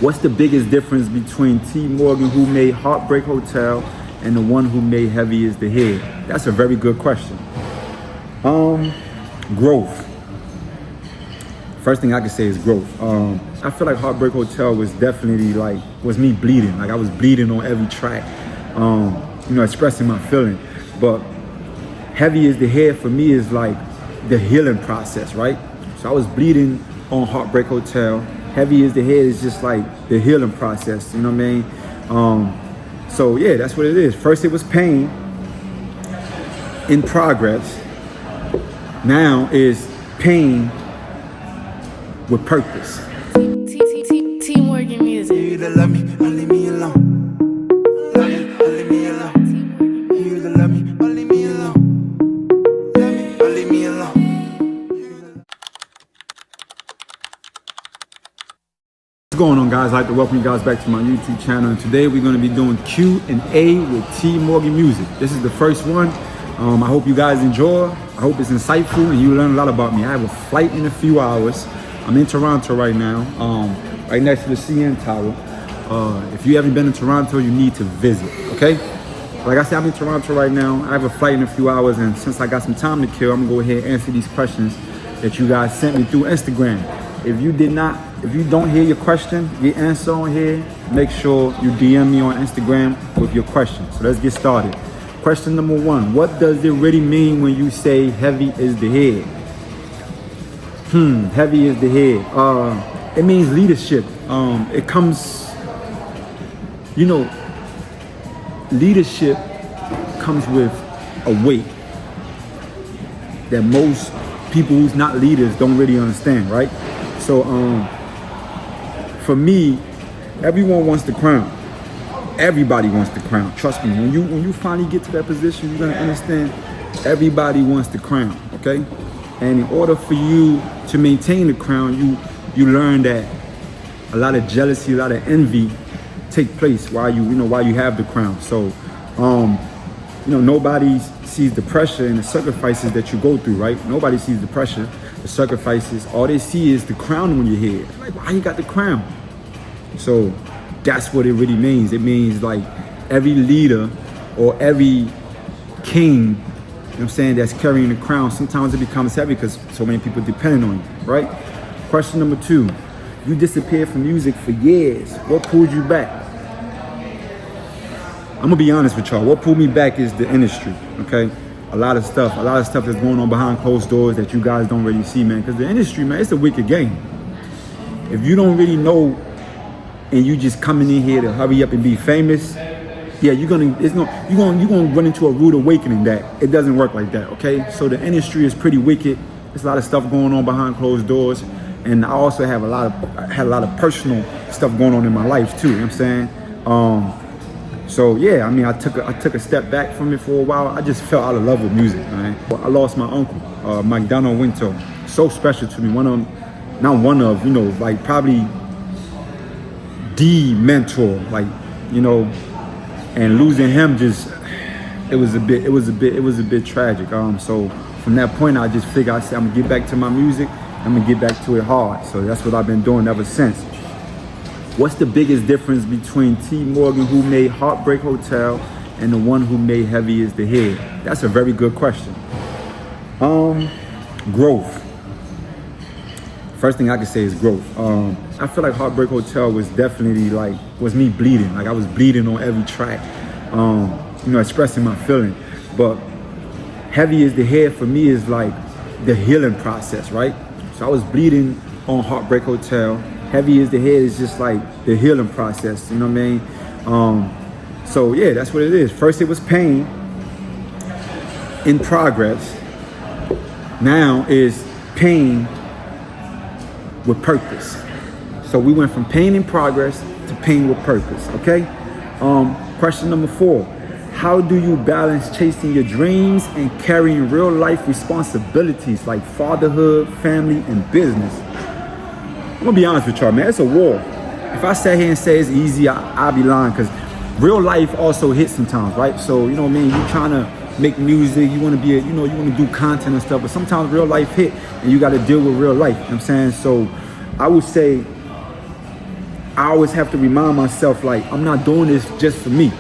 What's the biggest difference between T. Morgan, who made Heartbreak Hotel, and the one who made Heavy Is the Head? That's a very good question. Growth. First thing I can say is growth. I feel like Heartbreak Hotel was definitely was me bleeding. Like I was bleeding on every track, expressing my feeling. But Heavy Is the Head for me is like the healing process, right? So I was bleeding on Heartbreak Hotel. Heavy Is the Head is just like the healing process, you know what I mean? So yeah, that's what it is. First it was pain in progress. Now is pain with purpose. T. Morgan Music. You either love me or leave me alone. Love me or leave me alone. You either love me or leave me alone. Love me or leave me alone. What's going on, guys? I'd like to welcome you guys back to my YouTube channel, and today we're going to be doing Q&A with T. Morgan Music. This is the first one. I hope you guys enjoy. I hope it's insightful and you learn a lot about me. I have a flight in a few hours. I'm in Toronto right now, right next to the CN Tower. If you haven't been in Toronto, you need to visit, okay? Like I said, I'm in Toronto right now. I have a flight in a few hours, and since I got some time to kill, I'm gonna go ahead and answer these questions that you guys sent me through Instagram. If you don't hear your question, your answer on here, make sure you DM me on Instagram with your question. So let's get started. Question number one, what does it really mean when you say heavy is the head? Heavy is the head. It means leadership. It comes, leadership comes with a weight that most people who's not leaders don't really understand, right? So for me, everyone wants the crown. Everybody wants the crown. Trust me, when you finally get to that position, you're gonna understand everybody wants the crown, okay? And in order for you to maintain the crown, you learn that a lot of jealousy, a lot of envy take place while you have the crown. So nobody sees the pressure and the sacrifices that you go through, right? Nobody sees the pressure, the sacrifices. All they see is the crown on your head. Like, why you got the crown? So that's what it really means. It means like every leader or every king, you know what I'm saying, that's carrying the crown, sometimes it becomes heavy because so many people depending on you, right? Question number two, you disappeared from music for years. What pulled you back? I'm gonna be honest with y'all. What pulled me back is the industry, okay? A lot of stuff that's going on behind closed doors that you guys don't really see, man. Because the industry, man, it's a wicked game. If you don't really know and you just coming in here to hurry up and be famous, yeah, you're gonna run into a rude awakening that it doesn't work like that, okay? So the industry is pretty wicked. There's a lot of stuff going on behind closed doors, and I also have had a lot of personal stuff going on in my life too. You know what I'm saying? So yeah, I mean, I took a step back from it for a while. I just fell out of love with music, man. I lost my uncle, McDonald Winter. So special to me. Probably the mentor, and losing him it was a bit tragic. So from that point, I just figured, I said, I'm gonna get back to my music. I'm gonna get back to it hard. So that's what I've been doing ever since. What's the biggest difference between T. Morgan, who made Heartbreak Hotel, and the one who made Heavy Is the Head? That's a very good question. Growth. First thing I can say is growth. I feel like Heartbreak Hotel was definitely was me bleeding. Like I was bleeding on every track, expressing my feeling. But Heavy Is the Head for me is like the healing process, right? So I was bleeding on Heartbreak Hotel. Heavy Is the Head is just like the healing process, you know what I mean? So yeah, that's what it is. First it was pain in progress. Now is pain with purpose. So we went from pain in progress to pain with purpose, okay? Question number four, how do you balance chasing your dreams and carrying real life responsibilities like fatherhood, family, and business? I'm gonna be honest with y'all, man, it's a war. If I sat here and say it's easy, I'll be lying, because real life also hits sometimes, right? So, you know what I mean, you trying to make music, you want to be you want to do content and stuff, but sometimes real life hit and you got to deal with real life, you know what I'm saying? So I would say I always have to remind myself, like, I'm not doing this just for me.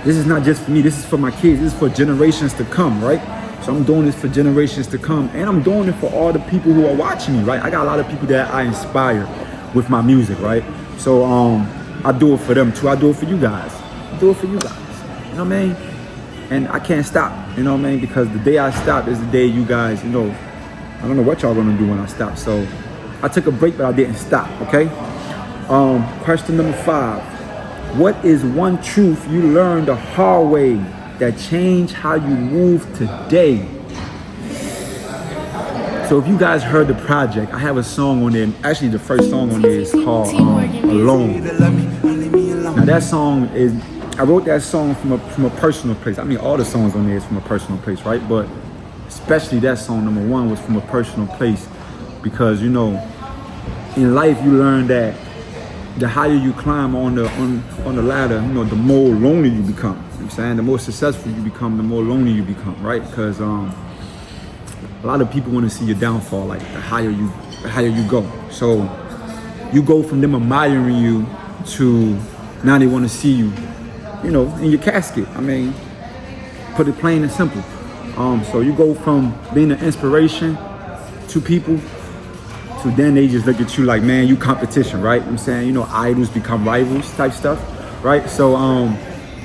This is not just for me. This is for my kids. This is for generations to come, right? So I'm doing this for generations to come, and I'm doing it for all the people who are watching me, right? I got a lot of people that I inspire with my music, right? So I do it for them too. I do it for you guys. I do it for you guys. You know what I mean? And I can't stop. You know what I mean? Because the day I stop is the day you guys, you know, I don't know what y'all gonna do when I stop. So I took a break, but I didn't stop. Okay. Question number 5. What is one truth you learned the hard way that changed how you move today? So if you guys heard the project, I have a song on there. Actually, the first song on there is called Alone. Now that song is, I wrote that song from a personal place. I mean, all the songs on there is from a personal place, right? But especially that song, number 1, was from a personal place, because, you know, in life you learn that the higher you climb on the ladder, you know, the more lonely you become. You know what I'm saying? The more successful you become, the more lonely you become, right? Because a lot of people want to see your downfall, like the higher you go. So you go from them admiring you to now they want to see you, you know, in your casket. I mean, put it plain and simple. So you go from being an inspiration to people to then they just look at you like, man, you competition, right? I'm saying, you know, idols become rivals type stuff, right? So,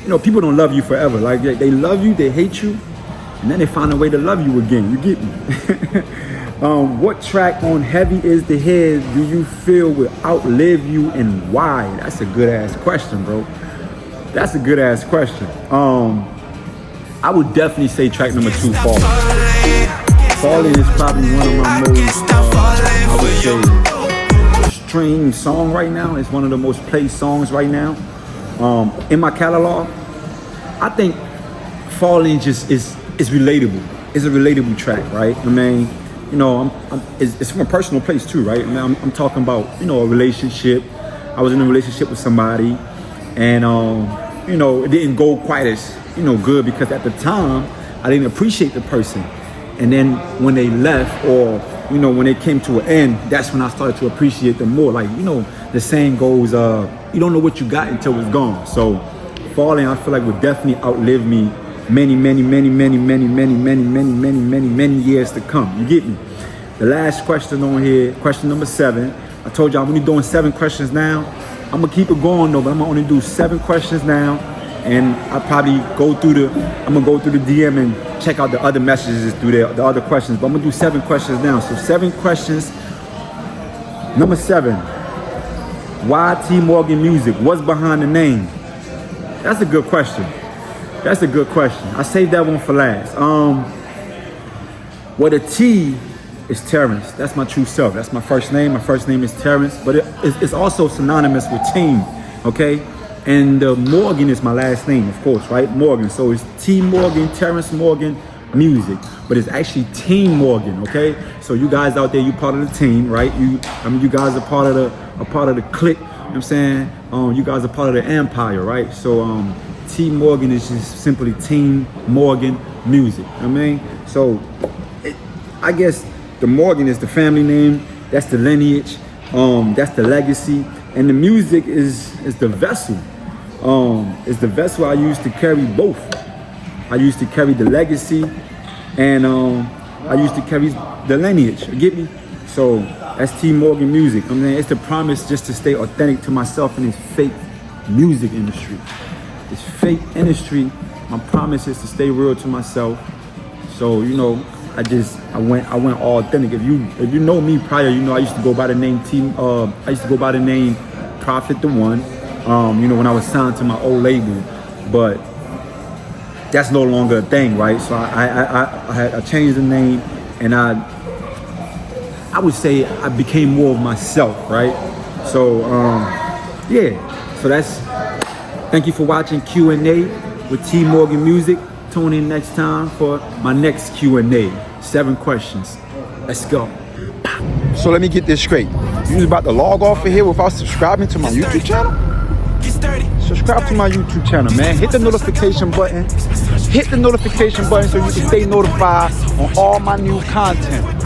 you know, people don't love you forever. Like they love you, they hate you, and then they find a way to love you again. You get me? What track on Heavy Is the Head do you feel will outlive you, and why? That's a good ass question, bro. That's a good ass question. I would definitely say track number 2, Falling. Falling is probably one of my most, I would say, streamed song right now. It's one of the most played songs right now in my catalog. I think Falling just is relatable. It's a relatable track, right? I mean, you know, it's from a personal place too, right? I mean, I'm talking about, you know, a relationship. I was in a relationship with somebody, and you know, it didn't go quite as, you know, good, because at the time I didn't appreciate the person. And then when they left, or, you know, when they came to an end, that's when I started to appreciate them more. Like, you know, the saying goes, you don't know what you got until it's gone. So Falling, I feel like, would definitely outlive me many years to come. You get me? The last question on here, question number 7. I told you I'm only doing 7 questions now. I'm gonna keep it going though, but I'm gonna only do 7 questions now. And I'll probably go through the DM and check out the other messages through the other questions. But I'm gonna do 7 questions now. So 7 questions. Number 7. Why T Morgan Music? What's behind the name? That's a good question. That's a good question. I saved that one for last. Well, the T is Terrence. That's my true self. That's my first name. My first name is Terrence, but it's also synonymous with team, okay? And Morgan is my last name, of course, right? Morgan. So it's T Morgan, Terrence Morgan Music, but it's actually Team Morgan, okay? So you guys out there, you part of the team, right? You guys are part of the clique. You know what I'm saying? You guys are part of the empire, right? So T Morgan is just simply Team Morgan Music. I mean, so I guess the Morgan is the family name. That's the lineage. That's the legacy, and the music is the vessel. It's the vessel I used to carry both. I used to carry the legacy, and I used to carry the lineage. You get me? So that's T Morgan Music. I mean, it's the promise just to stay authentic to myself in this fake music industry. This fake industry. My promise is to stay real to myself. So, you know, I went all authentic. If you know me prior, you know I used to go by the name Prophet the One. You know, when I was signed to my old label, but that's no longer a thing, right? So I changed the name, and I would say I became more of myself, right? So yeah. So that's. Thank you for watching Q&A with T Morgan Music. Tune in next time for my next Q&A. 7 questions. Let's go. So let me get this straight. You was about to log off of here without subscribing to my YouTube channel? Subscribe to my YouTube channel, man. Hit the notification button. Hit the notification button so you can stay notified on all my new content.